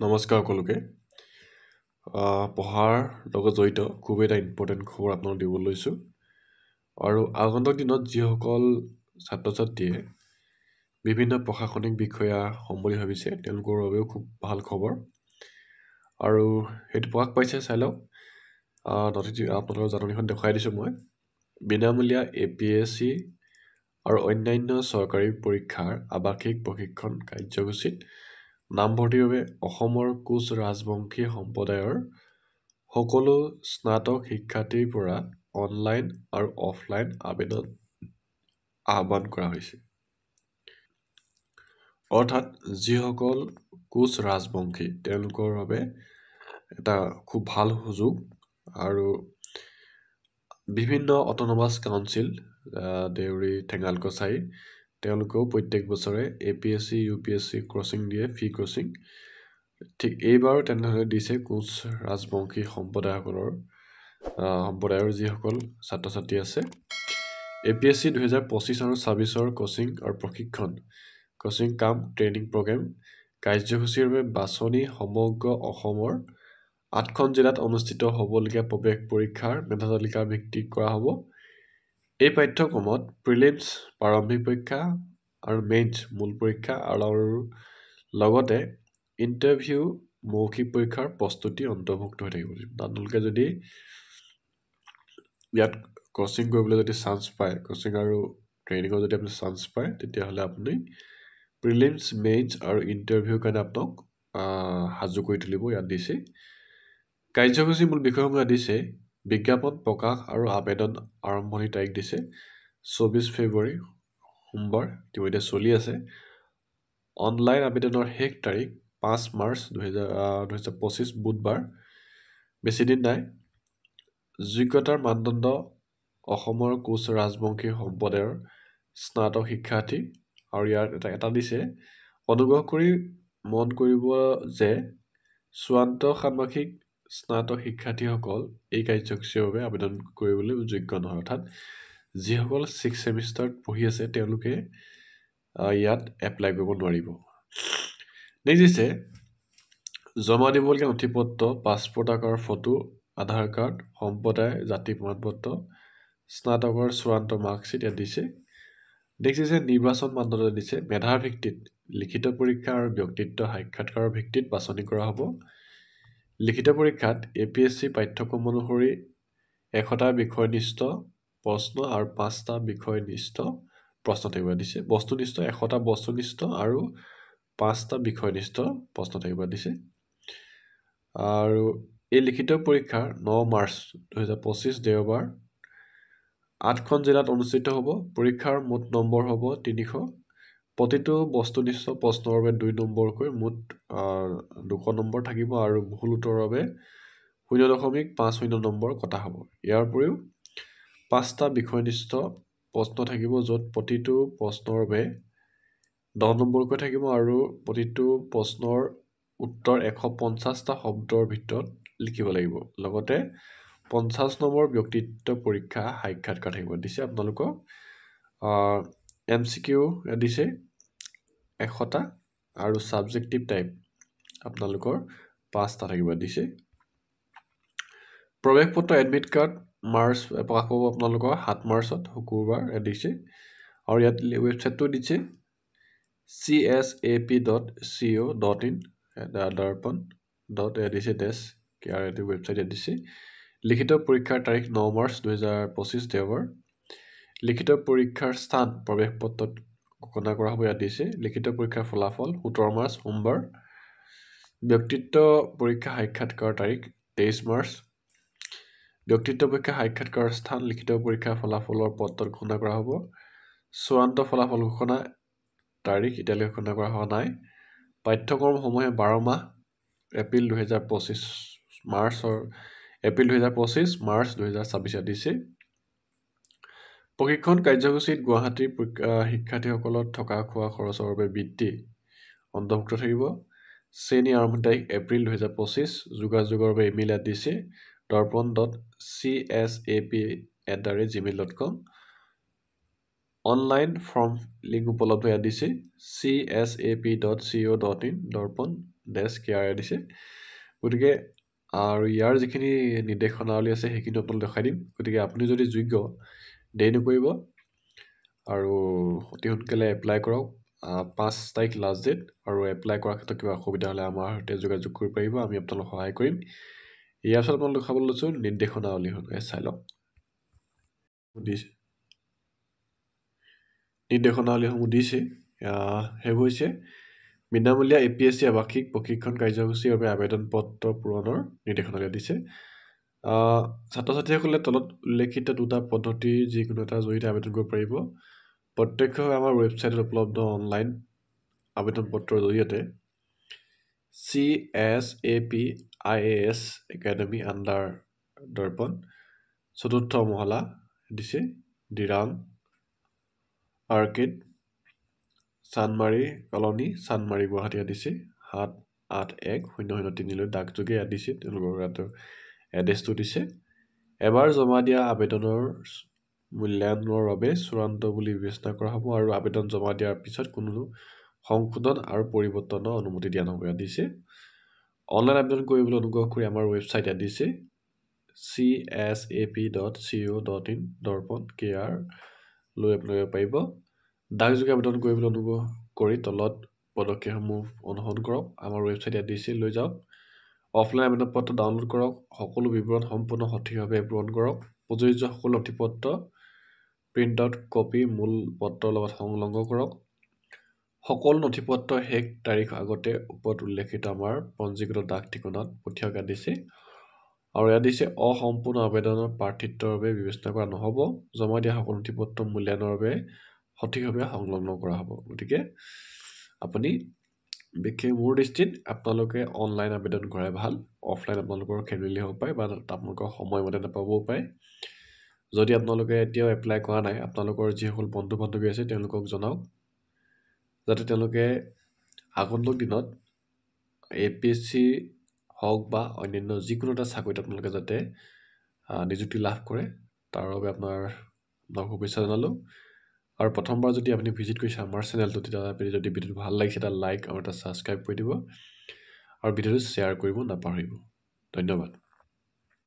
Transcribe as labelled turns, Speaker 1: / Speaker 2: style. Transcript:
Speaker 1: নমস্কাৰ সকলোকে পঢ়াৰ লগত জড়িত খুব এটা ইম্পৰ্টেণ্ট খবৰ আপোনালোক দিব লৈছোঁ আৰু আগন্তুক দিনত যিসকল ছাত্ৰ ছাত্ৰীয়ে বিভিন্ন প্ৰশাসনিক বিষয়া হ'ম বুলি ভাবিছে তেওঁলোকৰ বাবেও খুব ভাল খবৰ আৰু সেইটো প্ৰকাশ পাইছে চাই লওক আপোনালোকৰ জাননীখন দেখুৱাই দিছোঁ মই বিনামূলীয়া APSC আৰু অন্যান্য চৰকাৰী পৰীক্ষাৰ আৱাসিক প্ৰশিক্ষণ কাৰ্যসূচীত নামভৰ্তিৰ বাবে অসমৰ কোচ ৰাজবংশী সম্প্ৰদায়ৰ সকলো স্নাতক শিক্ষাৰ্থীৰ পৰা অনলাইন আৰু অফলাইন আবেদন আহ্বান কৰা হৈছে অৰ্থাৎ যিসকল কোচ ৰাজবংশী তেওঁলোকৰ বাবে এটা খুব ভাল সুযোগ আৰু বিভিন্ন অট'নমাছ কাউন্সিল দেউৰী ঠেঙাল কছাৰী তেওঁলোকেও প্ৰত্যেক বছৰে APSC UPSC ক্ৰছিং দিয়ে ফ্ৰী ক্ৰছিং ঠিক এইবাৰো তেনেধৰণে দিছে কোচ ৰাজবংশী সম্প্ৰদায়ৰ যিসকল ছাত্ৰ ছাত্ৰী আছে APSC 2025 আৰু 26ৰ কোচিং আৰু প্ৰশিক্ষণ কোচিং কাম ট্ৰেইনিং প্ৰগ্ৰেম কাৰ্যসূচীৰ বাবে বাছনি সমগ্ৰ অসমৰ 8খন জিলাত অনুষ্ঠিত হ'বলগীয়া প্ৰৱেশ পৰীক্ষাৰ মেধা তালিকা ভিত্তিত কৰা হ'ব এই পাঠ্যক্ৰমত প্ৰিলিমছ প্ৰাৰম্ভিক পৰীক্ষা আৰু মেইনছ মূল পৰীক্ষা আৰু লগতে ইণ্টাৰভিউ মৌখিক পৰীক্ষাৰ প্ৰস্তুতি অন্তৰ্ভুক্ত হৈ থাকিব আপোনালোকে যদি ইয়াত কোচিং কৰিবলৈ যদি চান্স পায় কোচিং আৰু ট্ৰেইনিঙৰ যদি আপুনি চান্স পায় তেতিয়াহ'লে আপুনি প্ৰিলিমছ মেইনছ আৰু ইণ্টাৰভিউৰ কাৰণে আপোনাক সাজু কৰি তুলিব ইয়াত দিছে কাৰ্যসূচী মূল বিষয়সমূহ দিছে বিজ্ঞাপন প্ৰকাশ আৰু আবেদন আৰম্ভণিৰ তাৰিখ দিছে 24 ফেব্ৰুৱাৰী সোমবাৰ ইতিমধ্যে চলি আছে অনলাইন আবেদনৰ শেষ তাৰিখ 5 মাৰ্চ 2025 বুধবাৰ বেছি দিন নাই যোগ্যতাৰ মানদণ্ড অসমৰ কোচ ৰাজবংশী সম্প্ৰদায়ৰ স্নাতক শিক্ষাৰ্থী আৰু ইয়াৰ এটা দিছে অনুগ্ৰহ কৰি মন কৰিব যে চূড়ান্ত ষান্মাসিক স্নাতক শিক্ষাৰ্থীসকল এই কাৰ্যসূচীৰ বাবে আবেদন কৰিবলৈ যোগ্য নহয় অৰ্থাৎ যিসকল 6 ছেমিষ্টাৰত পঢ়ি আছে তেওঁলোকে ইয়াত এপ্লাই কৰিব নোৱাৰিব নেক্সট দিছে জমা দিবলগীয়া নথিপত্ৰ পাছপোৰ্ট আকাৰৰ ফটো আধাৰ কাৰ্ড সম্প্ৰদায় জাতি প্ৰমাণপত্ৰ স্নাতকৰ চূড়ান্ত মাৰ্কশ্বিট ইয়াত দিছে নেক্সট দিছে নিৰ্বাচন মানদণ্ড দিছে মেধাৰ ভিত্তিত লিখিত পৰীক্ষা আৰু ব্যক্তিত্ব সাক্ষাৎকাৰৰ ভিত্তিত বাছনি কৰা হ'ব লিখিত পৰীক্ষাত APSC পাঠ্যক্ৰম অনুসৰি 1টা বিষয়নিষ্ঠ প্ৰশ্ন আৰু 5টা বিষয়নিষ্ঠ প্ৰশ্ন থাকিব দিছে বস্তুনিষ্ঠ 1টা বস্তুনিষ্ঠ আৰু 5টা বিষয়নিষ্ঠ প্ৰশ্ন থাকিব দিছে আৰু এই লিখিত পৰীক্ষা 9 মাৰ্চ 2025 দেওবাৰ 8খন জিলাত অনুষ্ঠিত হ'ব পৰীক্ষাৰ মুঠ নম্বৰ হ'ব 300 প্ৰতিটো বস্তুনিষ্ঠ প্ৰশ্নৰ বাবে 2 নম্বৰকৈ মুঠ 200 নম্বৰ থাকিব আৰু ভুল উত্তৰৰ বাবে 0.50 নম্বৰ কটা হ'ব ইয়াৰ উপৰিও 5টা বিষয়নিষ্ঠ প্ৰশ্ন থাকিব য'ত প্ৰতিটো প্ৰশ্নৰ বাবে 10 নম্বৰকৈ থাকিব আৰু প্ৰতিটো প্ৰশ্নৰ উত্তৰ 150টা শব্দৰ ভিতৰত লিখিব লাগিব লগতে 50 নম্বৰ ব্যক্তিত্ব পৰীক্ষা সাক্ষাৎকাৰ থাকিব দিছে আপোনালোকক MCQ দিছে 100টা আৰু সাবজেক্টিভ টাইপ আপোনালোকৰ 5টা থাকিব দিছে প্ৰৱেশ পত্ৰ এডমিট কাৰ্ড মাৰ্চ প্ৰকাশ পাব আপোনালোকৰ 7 মাৰ্চত শুকুৰবাৰ দিছে আৰু ইয়াত ৱেবছাইটটো দিছে csap.co.in darpan.dice-kr ৱেবছাইট দিছে লিখিত পৰীক্ষাৰ তাৰিখ 9 মাৰ্চ 2025 দেওবাৰ লিখিত পৰীক্ষাৰ স্থান প্ৰৱেশ পত্ৰত ঘোষণা কৰা হ'ব ইয়াত দিছে লিখিত পৰীক্ষাৰ ফলাফল 17 মাৰ্চ সোমবাৰ ব্যক্তিত্ব পৰীক্ষা সাক্ষাৎকাৰ তাৰিখ 23 মাৰ্চ ব্যক্তিত্ব পৰীক্ষা সাক্ষাৎকাৰৰ স্থান লিখিত পৰীক্ষাৰ ফলাফলৰ পত্ৰত ঘোষণা কৰা হ'ব চূড়ান্ত ফলাফল ঘোষণা তাৰিখ এতিয়ালৈকে ঘোষণা কৰা হোৱা নাই পাঠ্যক্ৰমসমূহে 12 মাহ এপ্ৰিল 2025 মাৰ্চ 2026 দিছে প্ৰশিক্ষণ কাৰ্যসূচীত গুৱাহাটীৰ শিক্ষাৰ্থীসকলৰ থকা খোৱা খৰচৰ বাবে বৃত্তি অন্তৰ্ভুক্ত থাকিব শ্ৰেণী আৰম্ভ তাৰিখ এপ্ৰিল 2025 যোগাযোগৰ বাবে ইমেইল দিছে darpan.csap@gmail.com অনলাইন ফৰ্ম লিংক উপলব্ধ ইয়াত দিছে csap.co.in darpan -KRA দিছে গতিকে আৰু ইয়াৰ যিখিনি নিৰ্দেশনাৱলী আছে সেইখিনি আপোনালোক দেখাই দিম গতিকে আপুনি যদি যোগ্য দেৰি নকৰিব আৰু অতি সোনকালে এপ্লাই কৰক 5 তাৰিখ লাষ্ট ডেট আৰু এপ্লাই কৰাৰ ক্ষেত্ৰত কিবা অসুবিধা হ'লে আমাৰ সৈতে যোগাযোগ কৰিব পাৰিব আমি আপোনালোকক সহায় কৰিম ইয়াৰ পিছত আপোনালোক দেখাবলৈ লৈছোঁ নিৰ্দেশনাৱলীসমূহ চাই লওক দিছে নিৰ্দেশনাৱলীসমূহ দিছে সেইবোৰ হৈছে বিনামূলীয়া APSC আৱাসিক প্ৰশিক্ষণ কাৰ্যসূচীৰ বাবে আবেদন পত্ৰ পূৰণৰ নিৰ্দেশনাৱলী দিছে ছাত্ৰ ছাত্ৰীসকলে তলত উল্লেখিত দুটা পদ্ধতি যিকোনো এটা জৰিয়তে আবেদন কৰিব পাৰিব প্ৰত্যক্ষভাৱে আমাৰ ৱেবছাইটত উপলব্ধ অনলাইন আবেদন পত্ৰৰ জৰিয়তে CSAP IAS academy under Darpan চতুৰ্থ মহলা দিছে দিৰাং আৰ্কিড চানমাৰী কলনী চানমাৰী গুৱাহাটী দিছে 7810003 লৈ ডাকযোগে দিছে তেওঁলোকৰ ইয়াত এড্ৰেছটো দিছে এবাৰ জমা দিয়া আবেদনৰ মূল্যায়নৰ বাবে চূড়ান্ত বুলি বিবেচনা কৰা হ'ব আৰু আবেদন জমা দিয়াৰ পিছত কোনো সংশোধন আৰু পৰিৱৰ্তনৰ অনুমতি দিয়া নহ'ব দিছে অনলাইন আবেদন কৰিবলৈ অনুগ্ৰহ কৰি আমাৰ ৱেবছাইট দিছে csap.co.in দৰ্পণ KR লৈ আপোনালোকে পাৰিব ডাকযোগে আবেদন কৰিবলৈ অনুগ্ৰহ কৰি তলত পদক্ষেপসমূহ অনুসৰণ কৰক আমাৰ ৱেবছাইট দিছে লৈ যাওক অফলাইন আবেদন পত্ৰ ডাউনলোড কৰক সকলো বিৱৰণ সম্পূৰ্ণ সঠিকভাৱে পূৰণ কৰক প্ৰযোজ্য সকলো নথিপত্ৰ প্ৰিণ্ট আউট কপি মূল পত্ৰৰ লগত সংলগ্ন কৰক সকলো নথিপত্ৰ শেষ তাৰিখ আগতে ওপৰত উল্লেখিত আমাৰ পঞ্জীকৃত ডাক ঠিকনাত পঠিয়াওক দিছে আৰু ইয়াত দিছে অসম্পূৰ্ণ আবেদনৰ প্ৰাৰ্থিত্বৰ বাবে বিবেচনা কৰা নহ'ব জমা দিয়া সকলো নথিপত্ৰ মূল্যায়নৰ বাবে সঠিকভাৱে সংলগ্ন কৰা হ'ব গতিকে আপুনি বিশেষ মোৰ দৃষ্টিত আপোনালোকে অনলাইন আবেদন কৰাই ভাল অফলাইন আপোনালোকৰ খেলিমেলি হ'ব পাৰে বা আপোনালোকৰ সময়মতে নাপাবও পাৰে যদি আপোনালোকে এতিয়াও এপ্লাই কৰা নাই আপোনালোকৰ যিসকল বন্ধু বান্ধৱী আছে তেওঁলোকক জনাওক যাতে তেওঁলোকে আগন্তুক দিনত APSC হওক বা অন্যান্য যিকোনো এটা চাকৰিত আপোনালোকে যাতে নিযুক্তি লাভ কৰে তাৰ বাবে আপোনাক শুভেচ্ছা জনালোঁ আৰু প্ৰথমবাৰ যদি আপুনি ভিজিট কৰিছে আমাৰ চেনেলটো তেতিয়া আপুনি যদি ভিডিঅ'টো ভাল লাগিছে এটা লাইক আৰু এটা ছাবস্ক্ৰাইব কৰি দিব আৰু ভিডিঅ'টো শ্বেয়াৰ কৰিব নাপাহৰিব ধন্যবাদ